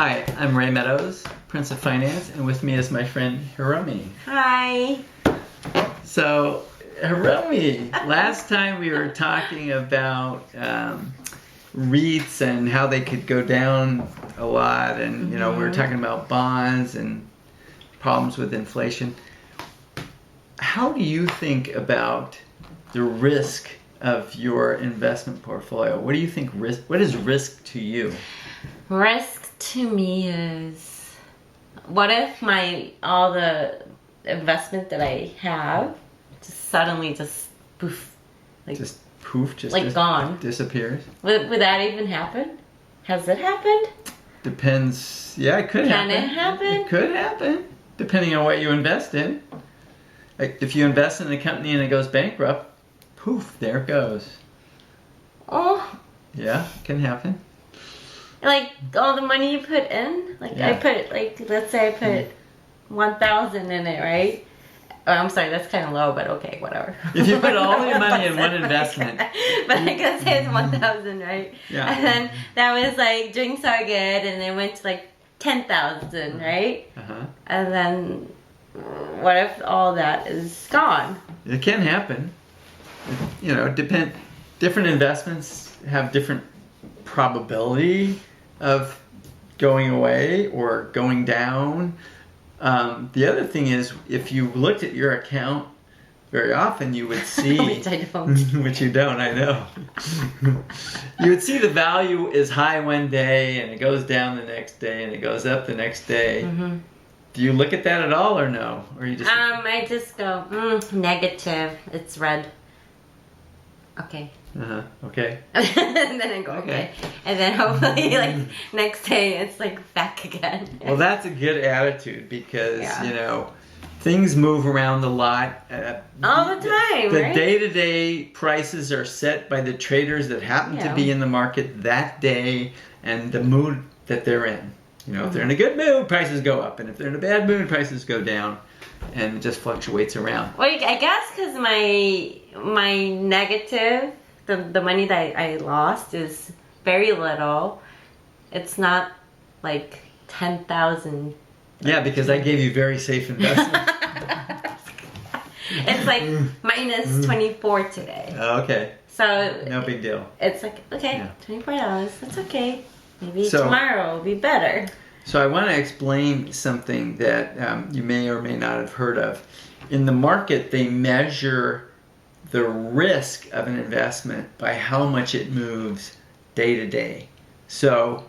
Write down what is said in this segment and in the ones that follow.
Hi, I'm Ray Meadows, Prince of Finance, and with me is my friend Hiromi. Hi. So, Hiromi, last time we were talking about REITs and how they could go down a lot, and we were talking about bonds and problems with inflation. How do you think about the risk of your investment portfolio? What do you think what is risk to you? Risk to me is, what if all the investment that I have just suddenly poof, gone, disappears? Would that even happen? Has it happened? Depends. Yeah, it could happen. Can it happen? It could happen, depending on what you invest in. Like if you invest in a company and it goes bankrupt, poof, there it goes. Oh. Yeah, it can happen. Like all the money you put in, Yeah. I put let's say I put 1,000 in it, right? Oh, I'm sorry, that's kind of low, but okay, whatever. If you put all your money in one investment, but I guess it's 1,000, right? Yeah. And then that was doing so good, and it went to 10,000, right? And then what if all that is gone? It can happen. Different investments have different probability of going away or going down. The other thing is, if you looked at your account very often, you would see which I don't. which you don't, I know. You would see the value is high one day and it goes down the next day and it goes up the next day. Do you look at that at all or no? Or you just I just go negative. It's red. Okay. Okay. And then I go okay. And then hopefully next day it's back again. Well, that's a good attitude because things move around a lot. All the time, The right? day-to-day prices are set by the traders that happen to be in the market that day and the mood that they're in. If they're in a good mood, prices go up, and if they're in a bad mood, prices go down, and it just fluctuates around. Well, I guess because my negative, the money that I lost is very little. It's not 10,000. Yeah, because I gave you very safe investments. It's minus 24 today. Okay. So no big deal. It's okay, $24. That's okay. Maybe tomorrow will be better. So I want to explain something that you may or may not have heard of. In the market, they measure the risk of an investment by how much it moves day to day. So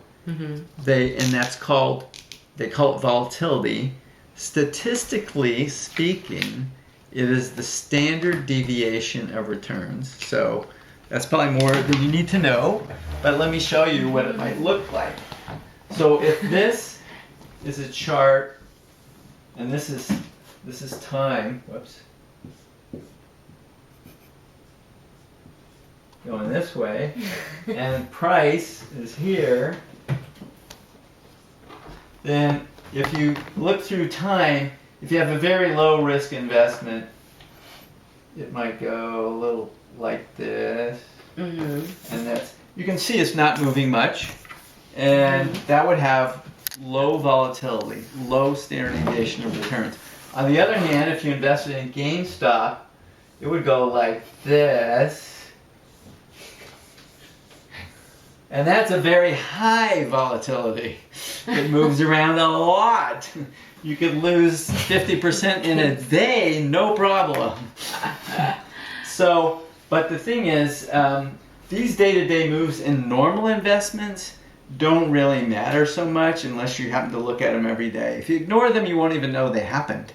they call it volatility. Statistically speaking, it is the standard deviation of returns. So that's probably more than you need to know, but let me show you what it might look like. So if this is a chart, and this is time, whoops, going this way, and price is here, then if you look through time, if you have a very low risk investment, it might go a little like this, and you can see it's not moving much, and that would have low volatility, low standard deviation of returns. On the other hand, if you invested in GameStop, it would go like this, and that's a very high volatility. It moves around a lot. You could lose 50% in a day, no problem. So, but the thing is, these day-to-day moves in normal investments don't really matter so much unless you happen to look at them every day. If you ignore them, you won't even know they happened.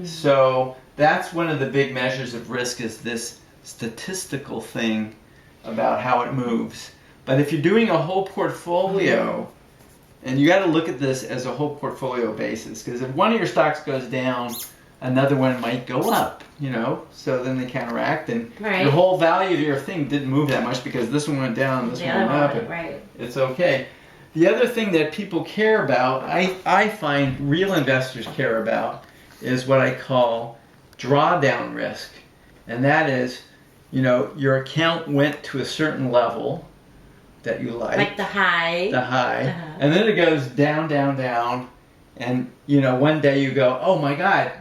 So that's one of the big measures of risk, is this statistical thing about how it moves. But if you're doing a whole portfolio, and you got to look at this as a whole portfolio basis, because if one of your stocks goes down, another one might go up, so then they counteract, and the whole value of your thing didn't move that much because this one went down, this one went up, and it's okay. The other thing that people care about, I find real investors care about, is what I call drawdown risk. And that is, your account went to a certain level, that you like. Like the high. The high. And then it goes down, down, down. And, you know, one day you go, oh my God,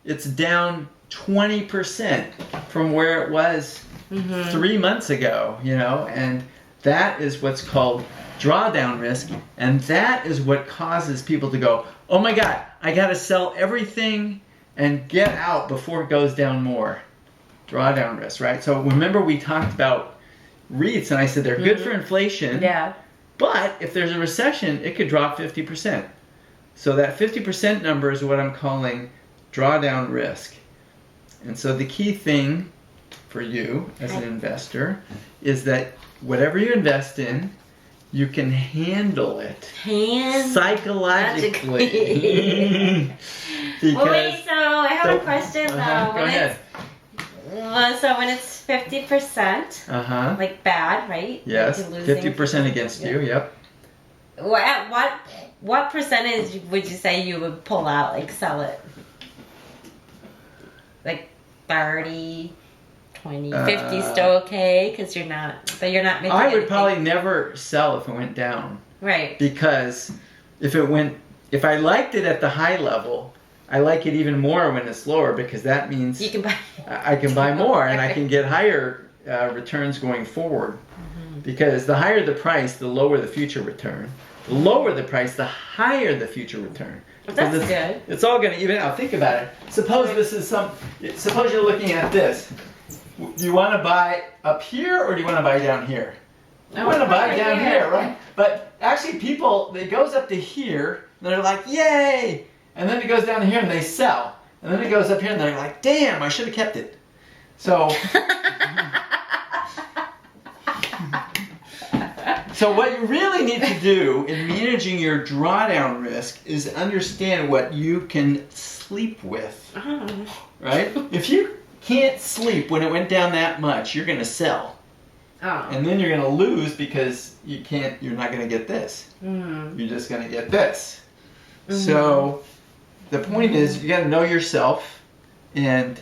it's down 20% from where it was 3 months ago, you know, and that is what's called drawdown risk, and that is what causes people to go, oh my God, I got to sell everything and get out before it goes down more. Drawdown risk, right? So remember we talked about REITs, and I said they're good for inflation, but if there's a recession, it could drop 50%. So that 50% number is what I'm calling drawdown risk. And so the key thing for you as an investor is that whatever you invest in, you can handle it psychologically. Well, wait, so I have a question though. Go ahead. So when it's 50%, like bad, right? Yes, like 50% against you, yep. What percentage would you say you would pull out, like sell it? Like 30, 20, 50 still okay? Because you're not making I would anything. probably never sell if it went down. Right. Because if I liked it at the high level, I like it even more when it's lower, because that means you can buy. I can buy more and I can get higher returns going forward. Because the higher the price, the lower the future return. The lower the price, the higher the future return. That's good. It's all going to even out. Think about it. Suppose suppose you're looking at this. Do you want to buy up here or do you want to buy down here? You want to buy down here, right? But actually people, it goes up to here, and they're like, yay! And then it goes down to here and they sell. And then it goes up here and they're like, damn, I should have kept it. So, so what you really need to do in managing your drawdown risk is understand what you can sleep with, right? If you can't sleep when it went down that much, you're going to sell. And then you're going to lose because you're not going to get this. You're just going to get this. So the point is, you got to know yourself and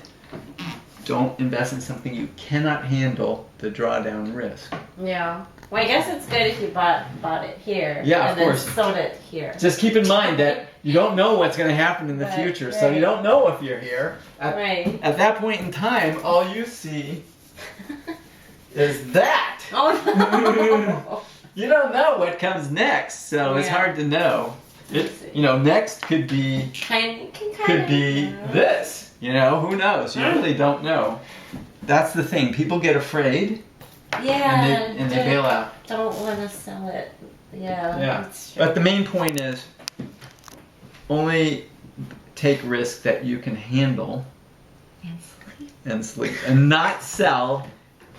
don't invest in something you cannot handle the drawdown risk. Yeah. Well, I guess it's good if you bought it here. Yeah, and of course. then sold it here. Just keep in mind that you don't know what's going to happen in the future, so you don't know if you're here. At that point in time, all you see is that. Oh no. You don't know what comes next, so it's hard to know. Next could be this. You know, who knows? You really don't know. That's the thing. People get afraid. Yeah. And they bail out. Don't want to sell it. Yeah. That's true. But the main point is, only take risks that you can handle. And sleep. And not sell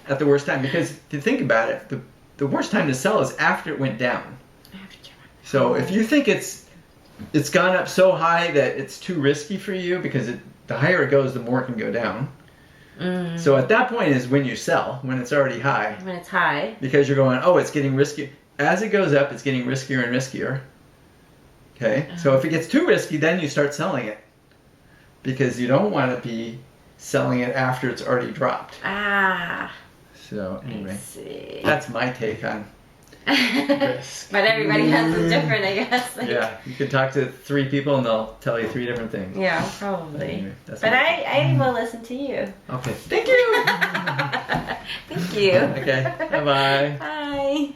at the worst time. Because to think about it, the worst time to sell is after it went down. So if you think it's gone up so high that it's too risky for you, because the higher it goes, the more it can go down. So at that point is when you sell, when it's already high. When it's high. Because you're going, oh, it's getting risky. As it goes up, it's getting riskier and riskier. Okay? So if it gets too risky, then you start selling it. Because you don't want to be selling it after it's already dropped. So anyway, that's my take on risk. But everybody has a different, I guess. Yeah, you could talk to 3 people and they'll tell you 3 different things. Yeah, probably. Anyway, but I will listen to you. Okay, thank you. Thank you. Okay, bye-bye. Bye.